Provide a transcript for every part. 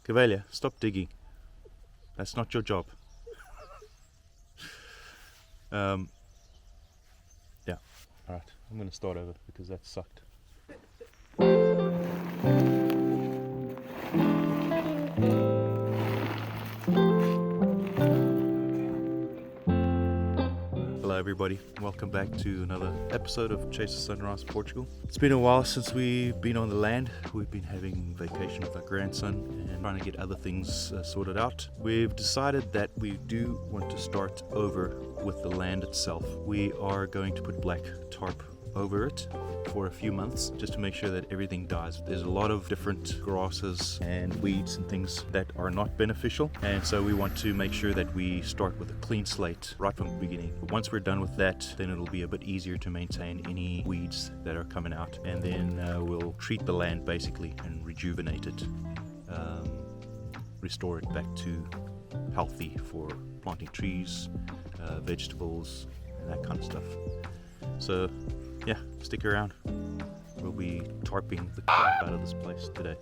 Cavalia, stop digging. That's not your job. Yeah, alright, I'm gonna start over because that sucked. Hello everybody, welcome back to another episode of Chase the Sunrise Portugal. It's been a while since we've been on the land. We've been having vacation with our grandson and trying to get other things sorted out. We've decided that we do want to start over with the land itself. We are going to put black tarp over it for a few months just to make sure that everything dies. There's a lot of different grasses and weeds and things that are not beneficial, and so we want to make sure that we start with a clean slate right from the beginning. But once we're done with that, then it'll be a bit easier to maintain any weeds that are coming out, and then we'll treat the land basically and rejuvenate it, restore it back to healthy for planting trees, vegetables and that kind of stuff. So yeah, stick around. We'll be tarping the crap out of this place today.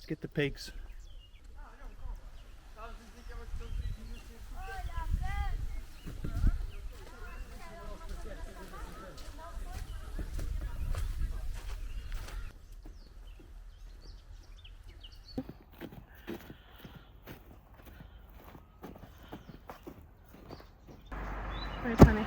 Let's get the pigs. Very funny.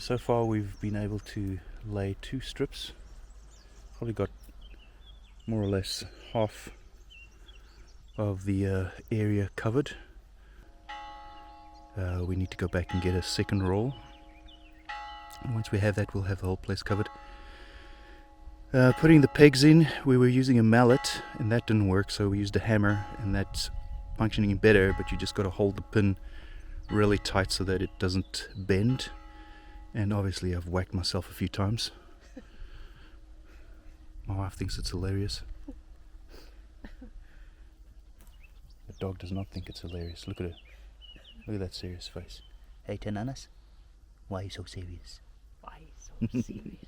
So far we've been able to lay 2 strips. Probably got more or less half of the area covered. We need to go back and get a second roll, and once we have that, we'll have the whole place covered. Putting the pegs in, we were using a mallet and that didn't work, so we used a hammer, and that's functioning better, but you just got to hold the pin really tight so that it doesn't bend. And obviously I've whacked myself a few times. My wife thinks it's hilarious. The dog does not think it's hilarious. Look at her. Look at that serious face. Hey Tananas, why are you so serious? Why so serious?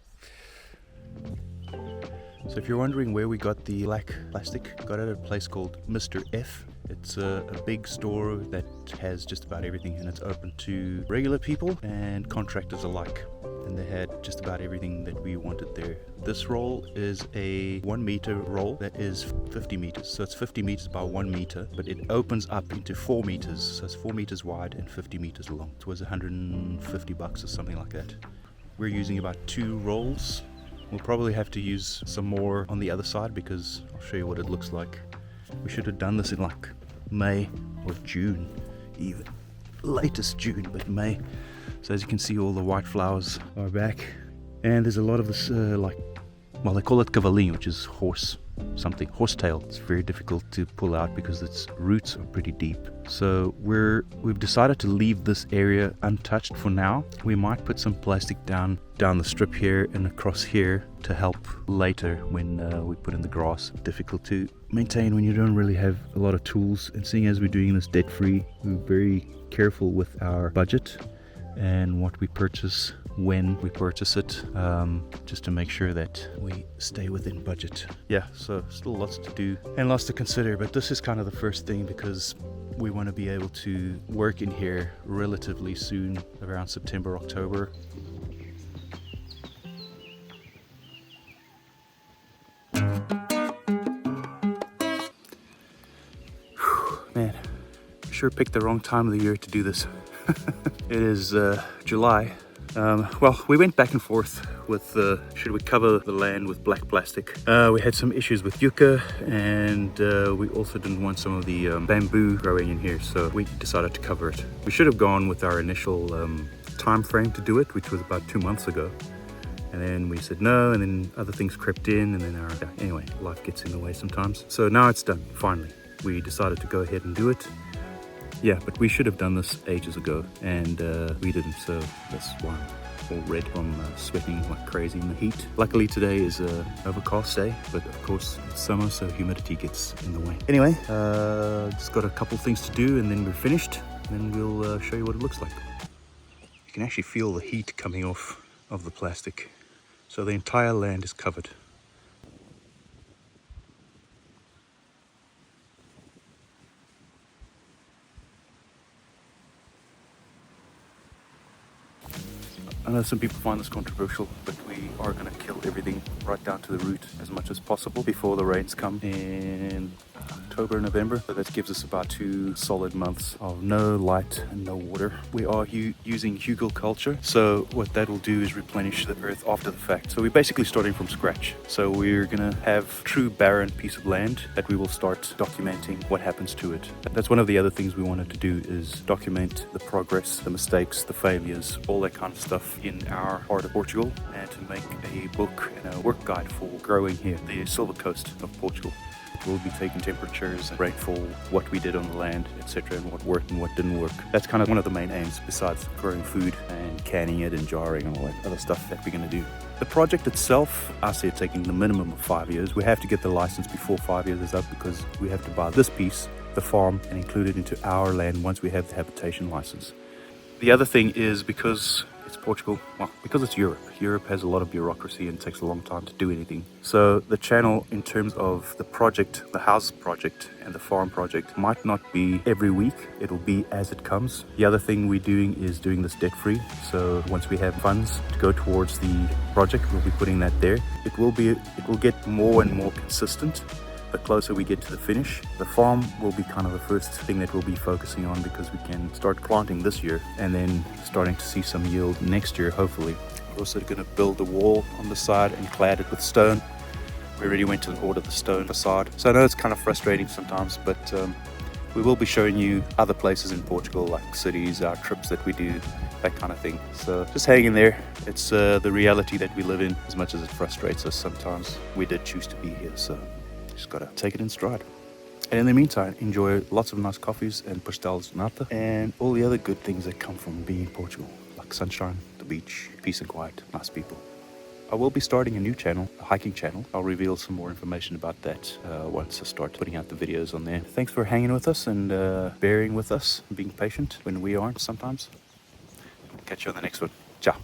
So if you're wondering where we got the black plastic, got it at a place called Mr. F. It's a big store that has just about everything, and it's open to regular people and contractors alike. and they had just about everything that we wanted there. This roll is a 1 meter roll that is 50 meters. So it's 50 meters by 1 meter, but it opens up into 4 meters. So it's 4 meters wide and 50 meters long. It was $150 or something like that. We're using about 2 rolls. We'll probably have to use some more on the other side because I'll show you what it looks like. We should have done this in like May or June, even latest June, but May. So as you can see, all the white flowers are back, and there's a lot of this well, they call it cavaline, which is horsetail. It's very difficult to pull out because its roots are pretty deep. So we've decided to leave this area untouched for now. We might put some plastic down the strip here and across here to help later when we put in the grass. Difficult to maintain when you don't really have a lot of tools, and seeing as we're doing this debt free, we're very careful with our budget and what we purchase when we purchase it, just to make sure that we stay within budget. Yeah, so still lots to do and lots to consider, but this is kind of the first thing because we want to be able to work in here relatively soon, around September, October. Man, sure picked the wrong time of the year to do this. It is July. Well, we went back and forth with should we cover the land with black plastic. We had some issues with yucca, and we also didn't want some of the bamboo growing in here, so we decided to cover it. We should have gone with our initial time frame to do it, which was about 2 months ago, and then we said no, and then other things crept in, and then anyway, life gets in the way sometimes. So now it's done, finally. We decided to go ahead and do it. Yeah, but we should have done this ages ago, and we didn't, so that's why I'm all red from sweating like crazy in the heat. Luckily today is an overcast day, but of course it's summer, so humidity gets in the way. Anyway, just got a couple things to do and then we're finished, and then we'll show you what it looks like. You can actually feel the heat coming off of the plastic, so the entire land is covered. I know some people find this controversial, but we are going to kill everything right down to the root as much as possible before the rains come in October, November. So that gives us about 2 solid months of no light and no water. We are using hugelkultur, so what that will do is replenish the earth after the fact. So we're basically starting from scratch. So we're going to have true barren piece of land that we will start documenting what happens to it. That's one of the other things we wanted to do, is document the progress, the mistakes, the failures, all that kind of stuff in our part of Portugal, and to make a book and a work guide for growing here, the Silver Coast of Portugal. We'll be taking temperatures and rainfall, what we did on the land, etc., and what worked and what didn't work. That's kind of one of the main aims, besides growing food and canning it and jarring and all that other stuff that we're going to do. The project itself, I see it taking the minimum of 5 years. We have to get the license before 5 years is up, because we have to buy this piece, the farm, and include it into our land once we have the habitation license. The other thing is, because it's Portugal, well, because it's Europe. Europe has a lot of bureaucracy and takes a long time to do anything. So the channel, in terms of the project, the house project and the farm project, might not be every week. It'll be as it comes. The other thing we're doing is doing this debt free. So once we have funds to go towards the project, we'll be putting that there. It will get more and more consistent the closer we get to the finish. The farm will be kind of the first thing that we'll be focusing on, because we can start planting this year and then starting to see some yield next year, hopefully. We're also going to build a wall on the side and clad it with stone. We already went to order the stone facade. So I know it's kind of frustrating sometimes, but we will be showing you other places in Portugal, like cities, our trips that we do, that kind of thing. So just hang in there. It's the reality that we live in, as much as it frustrates us sometimes. We did choose to be here, so just gotta take it in stride. And in the meantime, enjoy lots of nice coffees and pastéis de nata and all the other good things that come from being in Portugal, like sunshine, the beach, peace and quiet, nice people. I will be starting a new channel, a hiking channel. I'll reveal some more information about that once I start putting out the videos on there. Thanks for hanging with us and bearing with us, being patient when we aren't sometimes. Catch you on the next one. Ciao.